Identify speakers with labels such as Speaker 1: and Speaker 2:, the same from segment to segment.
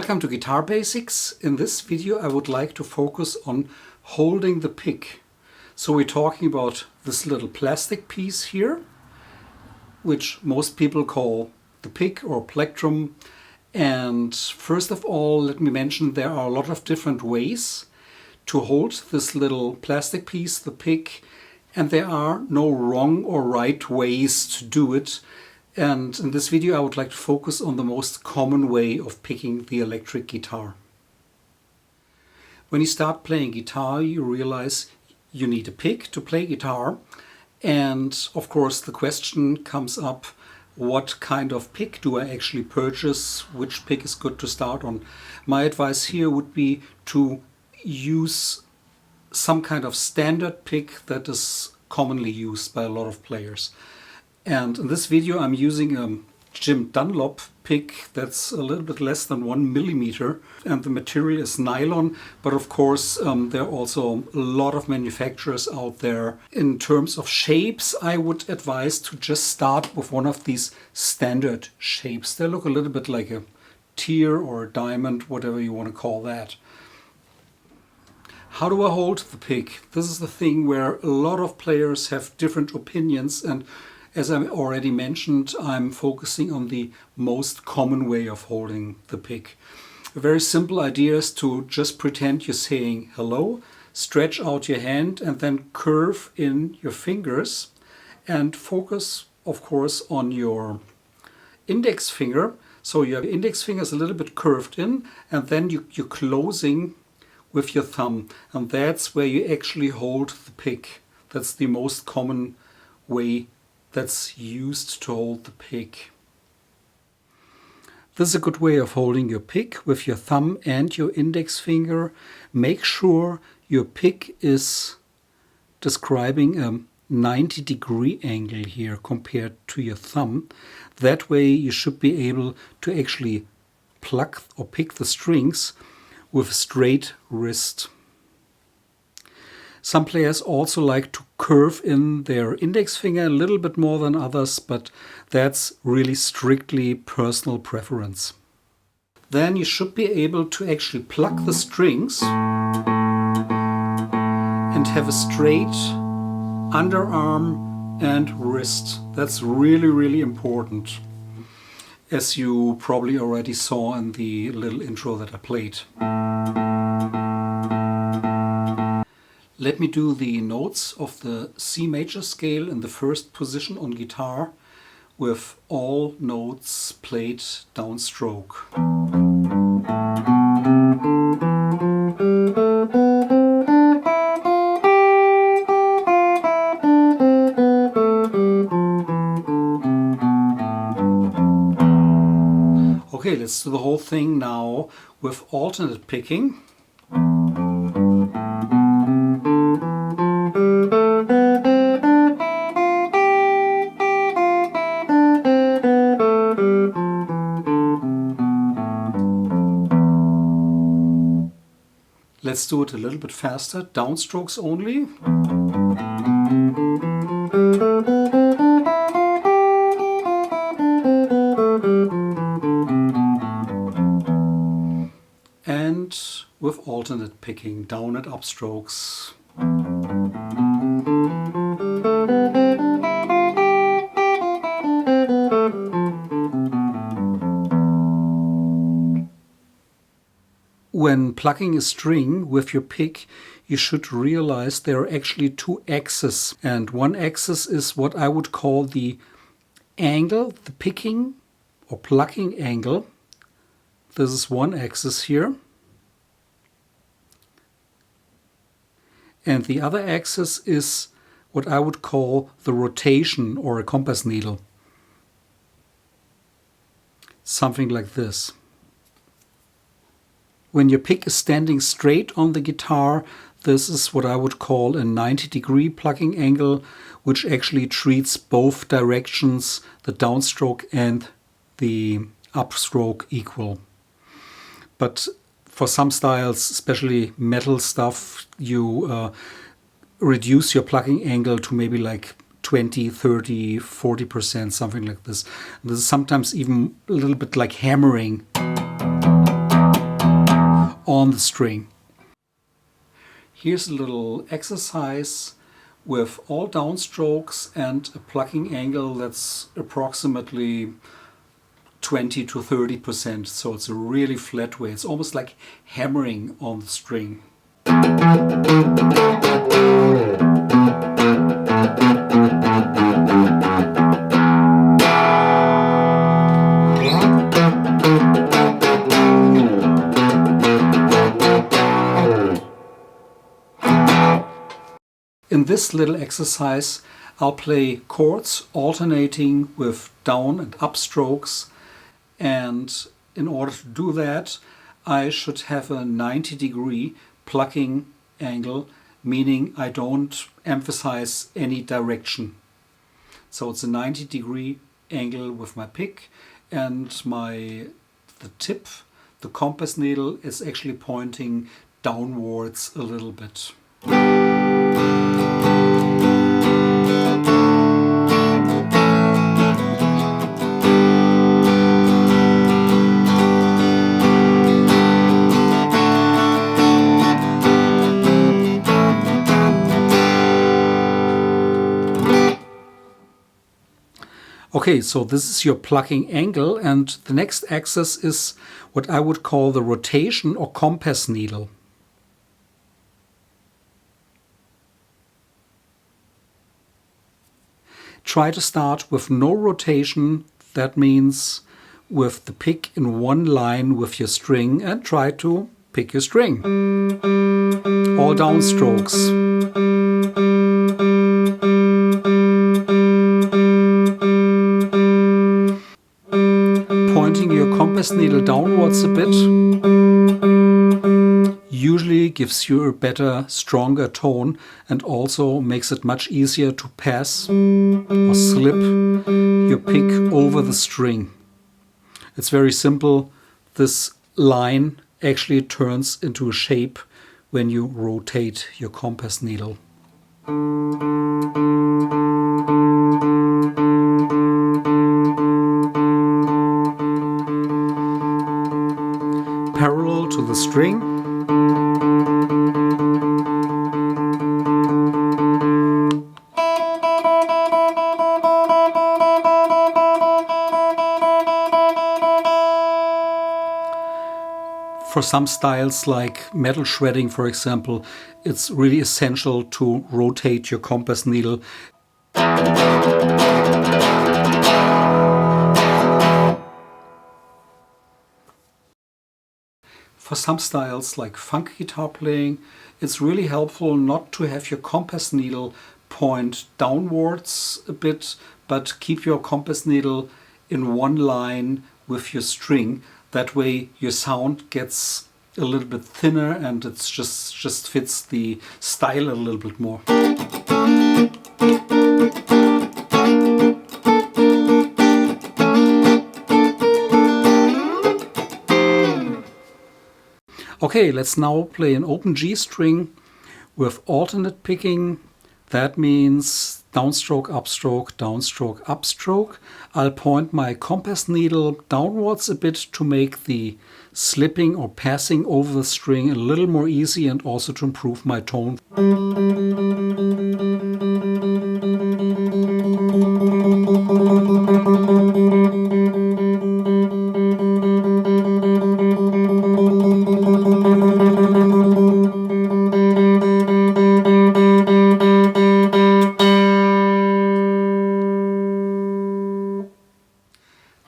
Speaker 1: Welcome to Guitar Basics. In this video I would like to focus on holding the pick. So we're talking about this little plastic piece here, which most people call the pick or plectrum. And first of all, let me mention there are a lot of different ways to hold this little plastic piece, the pick, and there are no wrong or right ways to do it. And in this video I would like to focus on the most common way of picking the electric guitar. When you start playing guitar, you realize you need a pick to play guitar. And of course the question comes up, what kind of pick do I actually purchase? Which pick is good to start on? My advice here would be to use some kind of standard pick that is commonly used by a lot of players. And in this video I'm using a Jim Dunlop pick that's a little bit less than 1 millimeter, and the material is nylon, but of course there are also a lot of manufacturers out there. In terms of shapes, I would advise to just start with one of these standard shapes. They look a little bit like a tear or a diamond, whatever you want to call that. How do I hold the pick? This is the thing where a lot of players have different opinions, and as I already mentioned, I'm focusing on the most common way of holding the pick. A very simple idea is to just pretend you're saying hello, stretch out your hand and then curve in your fingers and focus, of course, on your index finger. So your index finger is a little bit curved in, and then you're closing with your thumb, and that's where you actually hold the pick. That's the most common way that's used to hold the pick. This is a good way of holding your pick with your thumb and your index finger. Make sure your pick is describing a 90-degree angle here compared to your thumb. That way you should be able to actually pluck or pick the strings with a straight wrist. Some players also like to curve in their index finger a little bit more than others, but that's really strictly personal preference. Then you should be able to actually pluck the strings and have a straight underarm and wrist. That's really, really important, as you probably already saw in the little intro that I played. Let me do the notes of the C major scale in the first position on guitar with all notes played downstroke. Okay, let's do the whole thing now with alternate picking. Let's do it a little bit faster, downstrokes only. And with alternate picking, down and up strokes. When plucking a string with your pick, you should realize there are actually two axes. And one axis is what I would call the angle, the picking or plucking angle. This is one axis here. And the other axis is what I would call the rotation or a compass needle. Something like this. When your pick is standing straight on the guitar, this is what I would call a 90-degree plucking angle, which actually treats both directions, the downstroke and the upstroke, equal. But for some styles, especially metal stuff, you reduce your plucking angle to maybe like 20, 30, 40%, something like this. This is sometimes even a little bit like hammering. on the string. Here's a little exercise with all downstrokes and a plucking angle that's approximately 20 to 30%. So it's a really flat way. It's almost like hammering on the string. In this little exercise, I'll play chords alternating with down and up strokes, and in order to do that, I should have a 90-degree plucking angle, meaning I don't emphasize any direction. So it's a 90-degree angle with my pick, and the tip, the compass needle, is actually pointing downwards a little bit. Okay, so this is your plucking angle, and the next axis is what I would call the rotation or compass needle. Try to start with no rotation, that means with the pick in one line with your string, and try to pick your string. All downstrokes. Pointing your compass needle downwards a bit usually gives you a better, stronger tone, and also makes it much easier to pass or slip your pick over the string. It's very simple. This line actually turns into a shape when you rotate your compass needle. Parallel to the string. For some styles like metal shredding, for example, it's really essential to rotate your compass needle. For some styles like funk guitar playing, it's really helpful not to have your compass needle point downwards a bit, but keep your compass needle in one line with your string. That way your sound gets a little bit thinner and it just fits the style a little bit more. Okay, let's now play an open G string with alternate picking. That means downstroke, upstroke, upstroke. I'll point my compass needle downwards a bit to make the slipping or passing over the string a little more easy and also to improve my tone.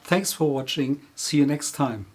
Speaker 1: Thanks for watching. See you next time.